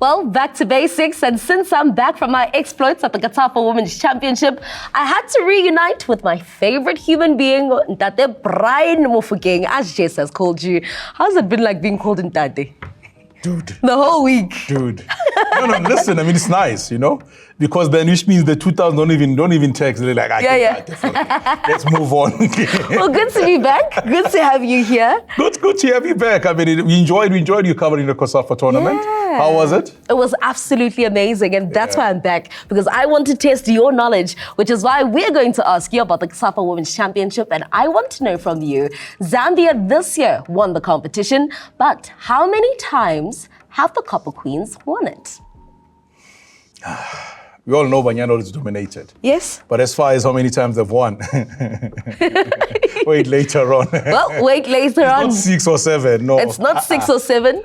Well, back to basics, and since I'm back from my exploits at the Qatar Women's Championship, I had to reunite with my favorite human being, Ntate Brian Mofokeng, as Jess has called you. How's it been like being called Ntate? Dude. The whole week. Dude. No, listen, I mean, it's nice, you know, because then which means the 2000 don't even text. They're like, let's move on. Well, good to be back. Good to have you here. Good to have you back. I mean, we enjoyed you covering the COSAFA tournament. Yeah. How was it? It was absolutely amazing, and that's why I'm back, because I want to test your knowledge, which is why we're going to ask you about the COSAFA Women's Championship, and I want to know from you, Zambia this year won the competition, but how many times have the Copper Queens won it? We all know Banyano is dominated. Yes. But as far as how many times they've won, wait later on. Well, wait later on. It's not 6 or 7, no. It's not 6 or 7.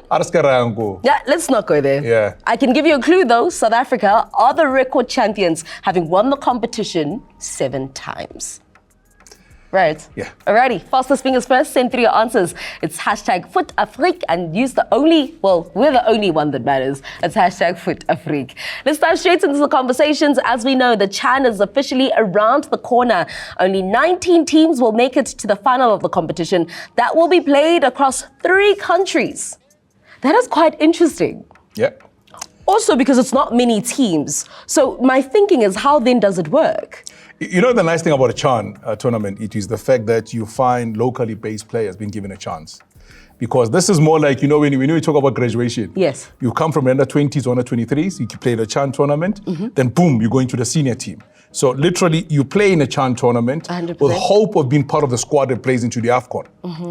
Yeah, let's not go there. Yeah. I can give you a clue though. South Africa are the record champions, having won the competition 7 times. Right. Yeah. Alrighty. Fastest fingers first. Send through your answers. It's #FootAfrique and use the only, well, we're the only one that matters. It's #FootAfrique. Let's dive straight into the conversations. As we know, the Chan is officially around the corner. Only 19 teams will make it to the final of the competition. That will be played across 3 countries. That is quite interesting. Yeah. Also because it's not many teams. So my thinking is, how then does it work? You know, the nice thing about a Chan tournament, it is the fact that you find locally based players being given a chance. Because this is more like, you know, when you talk about graduation. Yes. You come from under 20s, under 23s, you play the Chan tournament, then boom, you go into the senior team. So literally, you play in a Chan tournament 100%. with hope of being part of the squad that plays into the AFCON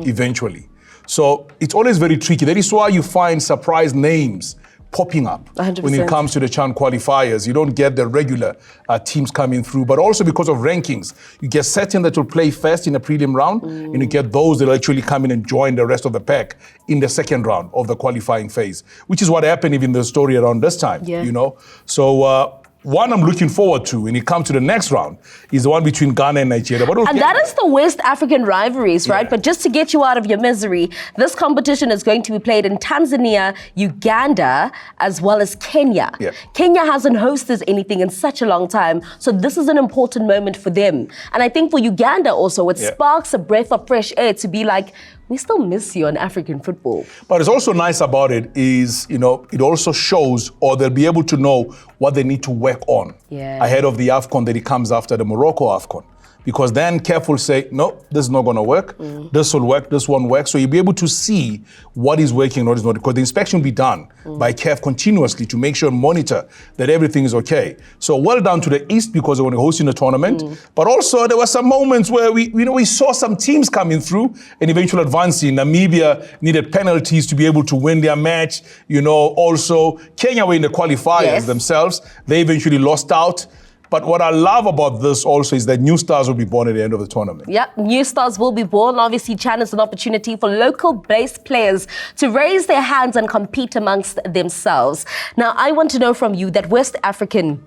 eventually. So it's always very tricky. That is why you find surprise names popping up 100%. when it comes to the Chan qualifiers. You don't get the regular teams coming through, but also because of rankings. You get certain that will play first in a prelim round, and you get those that will actually come in and join the rest of the pack in the second round of the qualifying phase, which is what happened even in the story around this time, you know? So, one I'm looking forward to when it comes to the next round is the one between Ghana and Nigeria. And that is the West African rivalries, right? But just to get you out of your misery, this competition is going to be played in Tanzania, Uganda, as well as Kenya. Yeah. Kenya hasn't hosted anything in such a long time, so this is an important moment for them. And I think for Uganda also, it sparks a breath of fresh air to be like, we still miss you on African football. But it's also nice about it is, you know, it also shows, or they'll be able to know what they need to work on ahead of the AFCON that it comes after the Morocco AFCON. Because then CAF will say, no, this is not going to work. This will work, this won't work. So you'll be able to see what is working and what is not. Because the inspection will be done by CAF continuously to make sure and monitor that everything is okay. So well done to the East because they were hosting the tournament. But also there were some moments where we saw some teams coming through and eventually advancing. Namibia needed penalties to be able to win their match. You know, also Kenya were in the qualifiers themselves. They eventually lost out. But what I love about this also is that new stars will be born at the end of the tournament. Yep, new stars will be born. Obviously, Chan is an opportunity for local-based players to raise their hands and compete amongst themselves. Now, I want to know from you that West African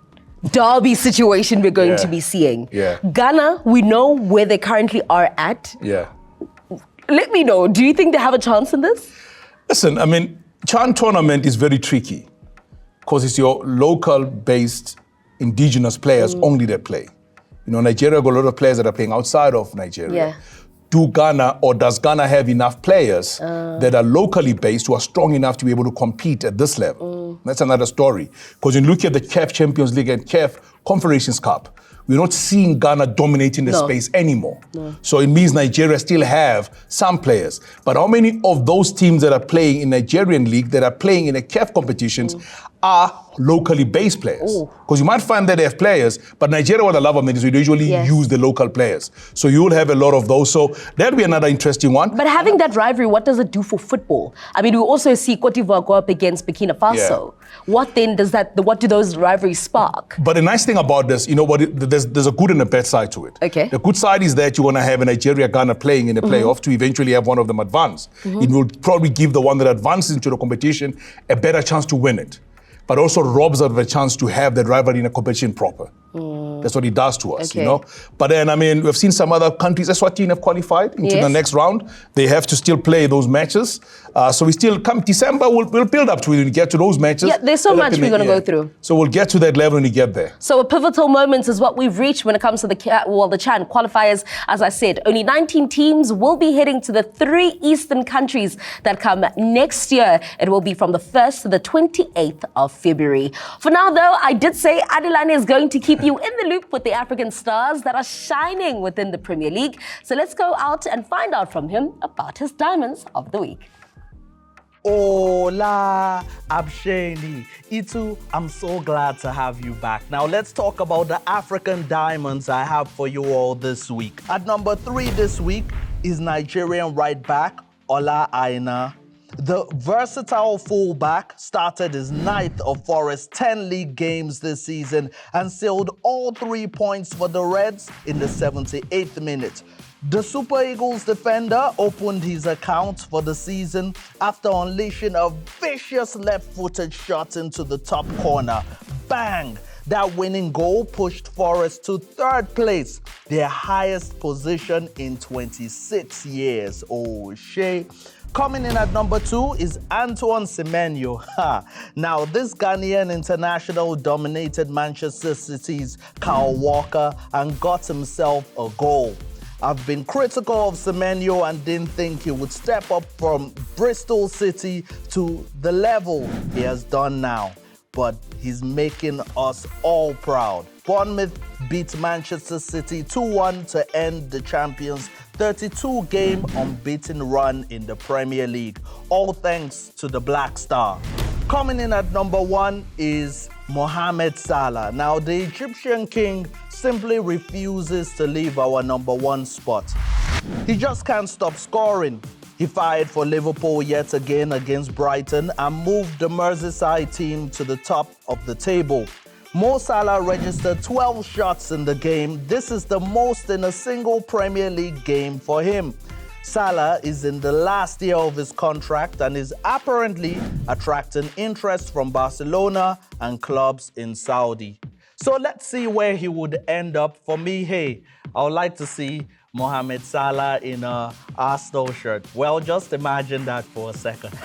derby situation we're going to be seeing. Ghana, we know where they currently are at. Let me know, do you think they have a chance in this? Listen, I mean, Chan tournament is very tricky because it's your local-based indigenous players only that play. You know, Nigeria got a lot of players that are playing outside of Nigeria. Do Ghana, or does Ghana have enough players that are locally based who are strong enough to be able to compete at this level? That's another story. Because you look at the CAF Champions League and CAF Confederations Cup, we're not seeing Ghana dominating the space anymore. So it means Nigeria still have some players. But how many of those teams that are playing in Nigerian league, that are playing in the CAF competitions, are locally based players? Because you might find that they have players, but Nigeria, what I love about it is we usually use the local players. So you will have a lot of those. So that'll be another interesting one. But having that rivalry, what does it do for football? I mean, we also see Cote d'Ivoire go up against Burkina Faso. What then does what do those rivalries spark? But the nice thing about this, you know what, there's a good and a bad side to it. The good side is that you want to have a Nigeria-Ghana playing in the playoff to eventually have one of them advance. It will probably give the one that advances into the competition a better chance to win it, but also robs of a chance to have that rivalry in a competition proper. That's what it does to us, Okay. you know. But then, I mean, we've seen some other countries, Eswatini have qualified into the Yes. next round. They have to still play those matches. So we still, come December, we'll build up to it when we get to those matches. Yeah, there's so Build up much in we're the- gonna go through. So we'll get to that level when we get there. So a pivotal moment is what we've reached when it comes to the CHAN qualifiers. As I said, only 19 teams will be heading to the 3 Eastern countries that come next year. It will be from the 1st to the 28th of February. For now, though, I did say Adelane is going to keep you in the loop with the African stars that are shining within the Premier League. So let's go out and find out from him about his diamonds of the week. Hola, Absheni. Itu, I'm so glad to have you back. Now let's talk about the African diamonds I have for you all this week. At number 3 this week is Nigerian right back, Ola Aina. The versatile fullback started his 9th of Forest's 10 league games this season and sealed all 3 points for the Reds in the 78th minute. The Super Eagles defender opened his account for the season after unleashing a vicious left-footed shot into the top corner. Bang! That winning goal pushed Forest to 3rd place, their highest position in 26 years. Oh, shit. Coming in at number 2 is Antoine Semenyo. Now, this Ghanaian international dominated Manchester City's Kyle Walker and got himself a goal. I've been critical of Semenyo and didn't think he would step up from Bristol City to the level he has done now. But he's making us all proud. Bournemouth beat Manchester City 2-1 to end the champions' 32-game unbeaten run in the Premier League, all thanks to the Black Star. Coming in at number 1 is Mohamed Salah. Now, the Egyptian king simply refuses to leave our number 1 spot. He just can't stop scoring. He fired for Liverpool yet again against Brighton and moved the Merseyside team to the top of the table. Mo Salah registered 12 shots in the game. This is the most in a single Premier League game for him. Salah is in the last year of his contract and is apparently attracting interest from Barcelona and clubs in Saudi. So let's see where he would end up. For me, hey, I would like to see Mohamed Salah in a Arsenal shirt. Well, just imagine that for a second.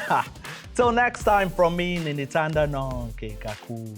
Till next time from me, Ninitanda Nonke Kakulu.